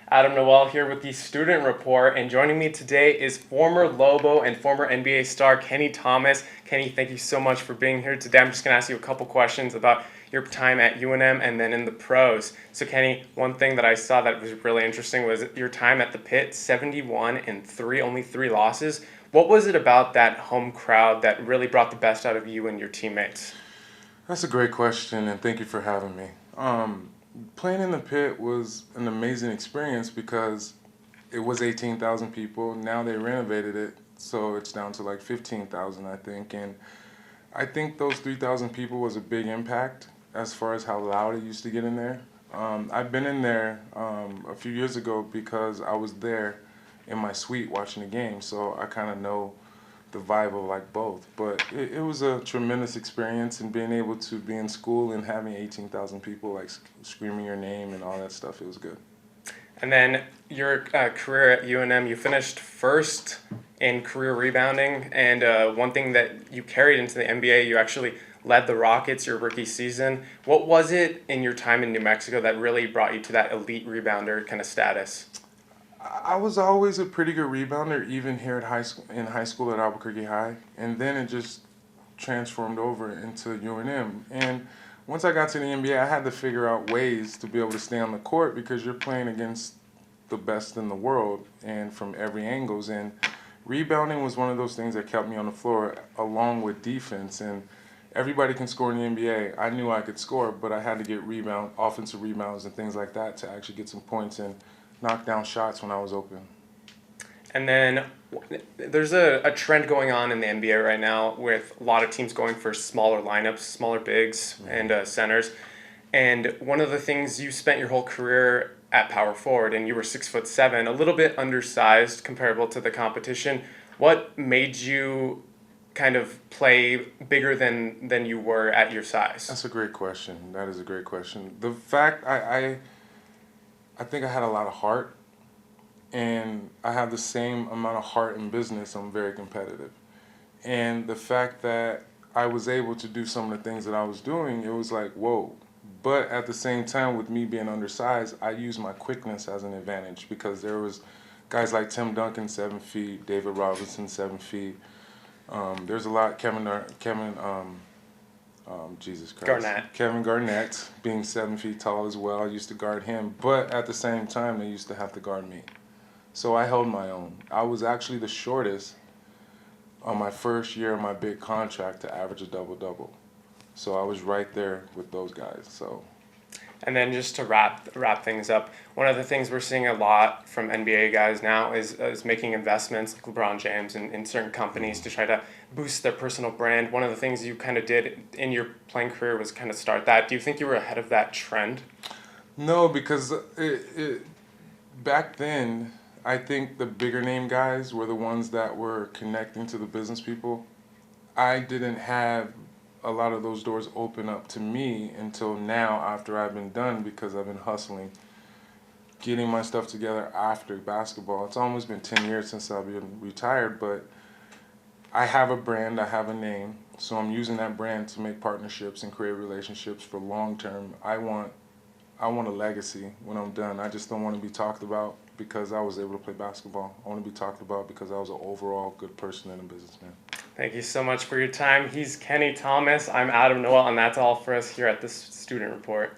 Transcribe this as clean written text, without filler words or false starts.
Adam Noel here with the Student Report, and joining me today is former Lobo and former NBA star Kenny Thomas. Kenny, thank you so much for being here today. I'm just going to ask you a couple questions about your time at UNM and then in the pros. So Kenny, one thing that I saw that was really interesting was your time at the Pit, 71-3, only 3 losses. What was it about that home crowd that really brought the best out of you and your teammates? That's a great question, and thank you for having me. Playing in the Pit was an amazing experience because it was 18,000 people. Now they renovated it, so it's down to like 15,000, I think. And I think those 3,000 people was a big impact as far as how loud it used to get in there. I've been in there a few years ago because I was there in my suite watching the game, so I kind of know the vibe of like both. But it was a tremendous experience, and being able to be in school and having 18,000 people like screaming your name and all that stuff, it was good. And then your career at UNM, you finished first in career rebounding, and one thing that you carried into the NBA, you actually led the Rockets your rookie season. What was it in your time in New Mexico that really brought you to that elite rebounder kind of status? I was always a pretty good rebounder, even here at high school at Albuquerque High, and then it just transformed over into UNM. And once I got to the NBA, I had to figure out ways to be able to stay on the court because you're playing against the best in the world and from every angles. And rebounding was one of those things that kept me on the floor along with defense. And everybody can score in the NBA. I knew I could score, but I had to get offensive rebounds and things like that to actually get some points and knock down shots when I was open. And then there's a trend going on in the NBA right now with a lot of teams going for smaller lineups, smaller bigs, and centers. And one of the things you spent your whole career at power forward, and you were 6'7", a little bit undersized comparable to the competition. What made you kind of play bigger than you were at your size? That's a great question. That is a great question. The fact I think I had a lot of heart, and I have the same amount of heart in business. I'm very competitive. And the fact that I was able to do some of the things that I was doing, it was like, whoa. But at the same time, with me being undersized, I used my quickness as an advantage because there was guys like Tim Duncan, 7 feet, David Robinson, 7 feet. There's a lot, Jesus Christ. Garnett. Kevin Garnett, being 7 feet tall as well. I used to guard him, but at the same time, they used to have to guard me. So I held my own. I was actually the shortest on my first year of my big contract to average a double-double. So I was right there with those guys. So. And then just to wrap things up, one of the things we're seeing a lot from NBA guys now is making investments, like LeBron James, in certain companies to try to boost their personal brand. One of the things you kind of did in your playing career was kind of start that. Do you think you were ahead of that trend? No, because back then, I think the bigger name guys were the ones that were connecting to the business people. I didn't have a lot of those doors open up to me until now after I've been done because I've been hustling, getting my stuff together after basketball. It's almost been 10 years since I've been retired, but I have a brand, I have a name, so I'm using that brand to make partnerships and create relationships for long term. I want a legacy when I'm done. I just don't want to be talked about because I was able to play basketball. I want to be talked about because I was an overall good person and a businessman. Thank you so much for your time. He's Kenny Thomas. I'm Adam Noel, and that's all for us here at the Student Report.